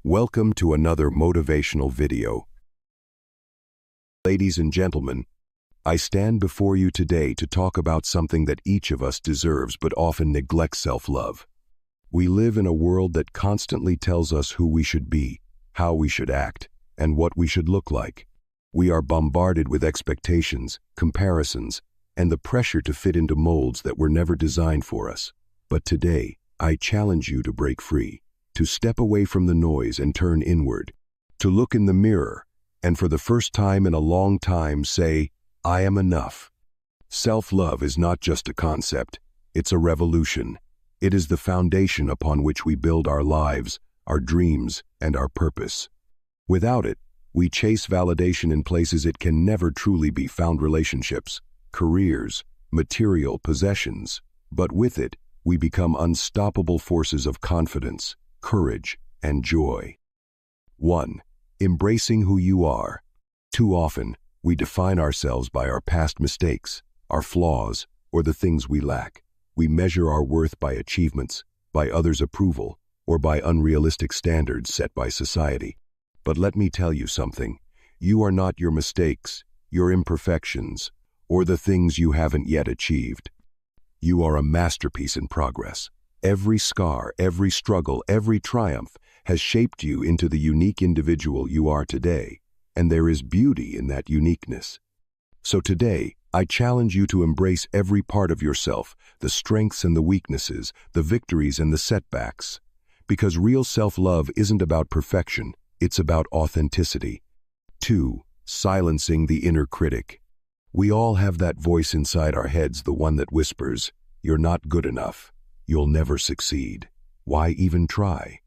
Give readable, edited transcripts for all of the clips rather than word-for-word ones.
Welcome to another motivational video. Ladies and gentlemen, I stand before you today to talk about something that each of us deserves but often neglects: self-love. We live in a world that constantly tells us who we should be, how we should act, and what we should look like. We are bombarded with expectations, comparisons, and the pressure to fit into molds that were never designed for us. But today, I challenge you to break free, to step away from the noise and turn inward, to look in the mirror, and for the first time in a long time say, "I am enough." Self-love is not just a concept, it's a revolution. It is the foundation upon which we build our lives, our dreams, and our purpose. Without it, we chase validation in places it can never truly be found: relationships, careers, material possessions. But with it, we become unstoppable forces of confidence, courage, and joy. 1. Embracing who you are. Too often, we define ourselves by our past mistakes, our flaws, or the things we lack. We measure our worth by achievements, by others' approval, or by unrealistic standards set by society. But let me tell you something. You are not your mistakes, your imperfections, or the things you haven't yet achieved. You are a masterpiece in progress. Every scar, every struggle, every triumph has shaped you into the unique individual you are today, and there is beauty in that uniqueness. So today, I challenge you to embrace every part of yourself, the strengths and the weaknesses, the victories and the setbacks. Because real self-love isn't about perfection, it's about authenticity. 2. Silencing the inner critic. We all have that voice inside our heads, the one that whispers, "You're not good enough. You'll never succeed. Why even try?"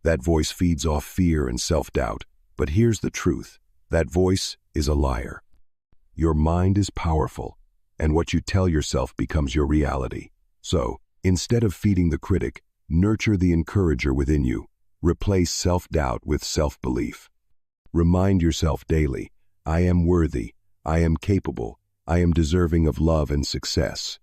That voice feeds off fear and self-doubt. But here's the truth. That voice is a liar. Your mind is powerful, and what you tell yourself becomes your reality. So, instead of feeding the critic, nurture the encourager within you. Replace self-doubt with self-belief. Remind yourself daily, "I am worthy, I am capable, I am deserving of love and success."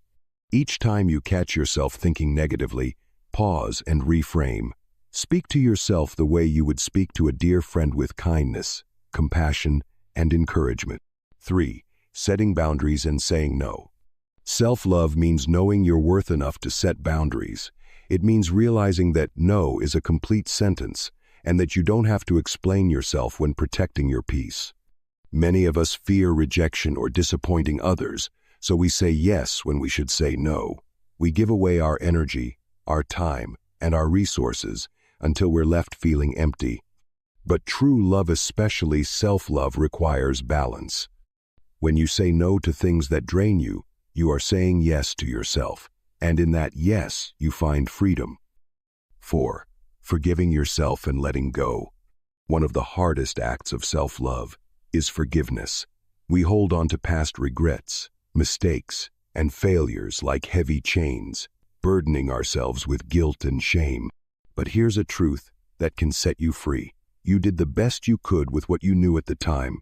Each time you catch yourself thinking negatively, pause and reframe. Speak to yourself the way you would speak to a dear friend, with kindness, compassion, and encouragement. 3. Setting boundaries and saying no. Self-love means knowing you're worth enough to set boundaries. It means realizing that no is a complete sentence, and that you don't have to explain yourself when protecting your peace. Many of us fear rejection or disappointing others, so we say yes when we should say no. We give away our energy, our time, and our resources until we're left feeling empty. But true love, especially self-love, requires balance. When you say no to things that drain you, you are saying yes to yourself, and in that yes, you find freedom. 4. Forgiving yourself and letting go. One of the hardest acts of self-love is forgiveness. We hold on to past regrets, mistakes, and failures like heavy chains, burdening ourselves with guilt and shame. But here's a truth that can set you free. You did the best you could with what you knew at the time.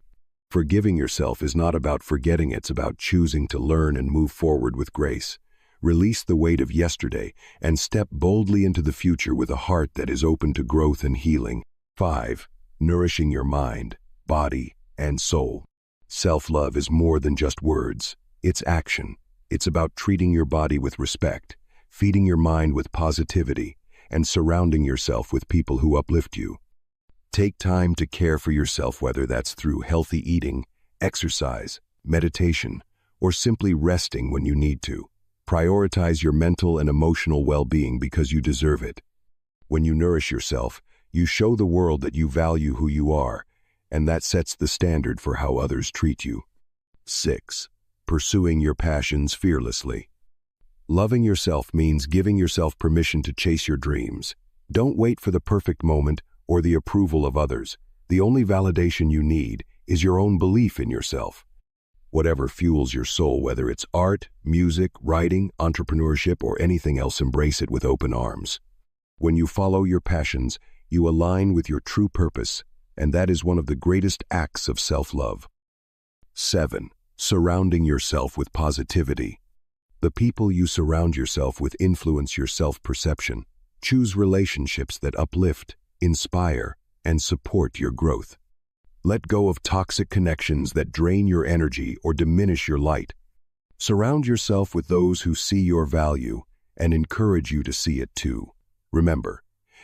Forgiving yourself is not about forgetting, it's about choosing to learn and move forward with grace. Release the weight of yesterday and step boldly into the future with a heart that is open to growth and healing. 5. Nourishing your mind, body, and soul. Self-love is more than just words. It's action. It's about treating your body with respect, feeding your mind with positivity, and surrounding yourself with people who uplift you. Take time to care for yourself, whether that's through healthy eating, exercise, meditation, or simply resting when you need to. Prioritize your mental and emotional well-being because you deserve it. When you nourish yourself, you show the world that you value who you are, and that sets the standard for how others treat you. 6. Pursuing your passions fearlessly. Loving yourself means giving yourself permission to chase your dreams. Don't wait for the perfect moment or the approval of others. The only validation you need is your own belief in yourself. Whatever fuels your soul, whether it's art, music, writing, entrepreneurship, or anything else, embrace it with open arms. When you follow your passions, you align with your true purpose, and that is one of the greatest acts of self-love. 7. Surrounding yourself with positivity. The people you surround yourself with influence your self-perception. Choose relationships that uplift, inspire, and support your growth. Let go of toxic connections that drain your energy or diminish your light. Surround yourself with those who see your value and encourage you to see it too. Remember,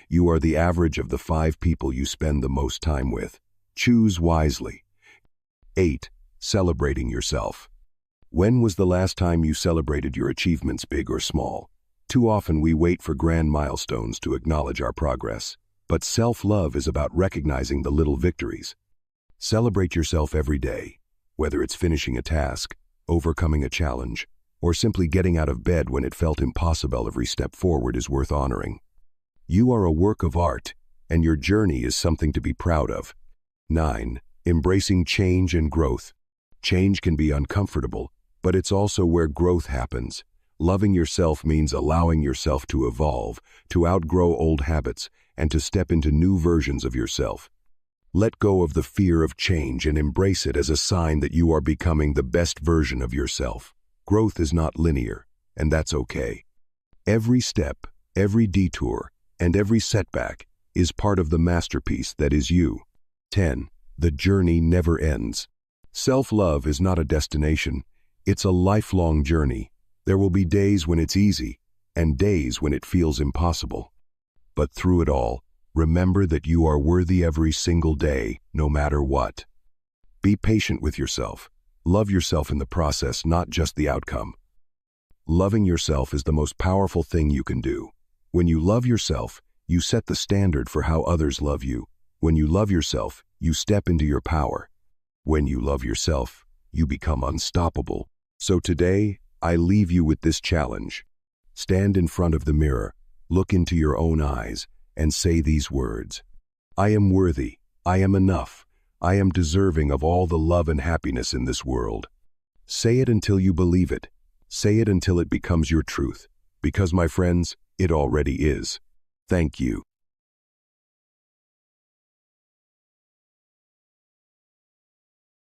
you are the average of the 5 people you spend the most time with. Choose wisely. 8. Celebrating yourself. When was the last time you celebrated your achievements, big or small? Too often we wait for grand milestones to acknowledge our progress. But self-love is about recognizing the little victories. Celebrate yourself every day, whether it's finishing a task, overcoming a challenge, or simply getting out of bed when it felt impossible. Every step forward is worth honoring. You are a work of art, and your journey is something to be proud of. 9. Embracing change and growth. Change can be uncomfortable, but it's also where growth happens. Loving yourself means allowing yourself to evolve, to outgrow old habits, and to step into new versions of yourself. Let go of the fear of change and embrace it as a sign that you are becoming the best version of yourself. Growth is not linear, and that's okay. Every step, every detour, and every setback is part of the masterpiece that is you. 10. The journey never ends. Self-love is not a destination, it's a lifelong journey. There will be days when it's easy, and days when it feels impossible. But through it all, remember that you are worthy every single day, no matter what. Be patient with yourself. Love yourself in the process, not just the outcome. Loving yourself is the most powerful thing you can do. When you love yourself, you set the standard for how others love you. When you love yourself, you step into your power. When you love yourself, you become unstoppable. So today, I leave you with this challenge. Stand in front of the mirror, look into your own eyes, and say these words. I am worthy, I am enough, I am deserving of all the love and happiness in this world. Say it until you believe it. Say it until it becomes your truth. Because, my friends, it already is. Thank you.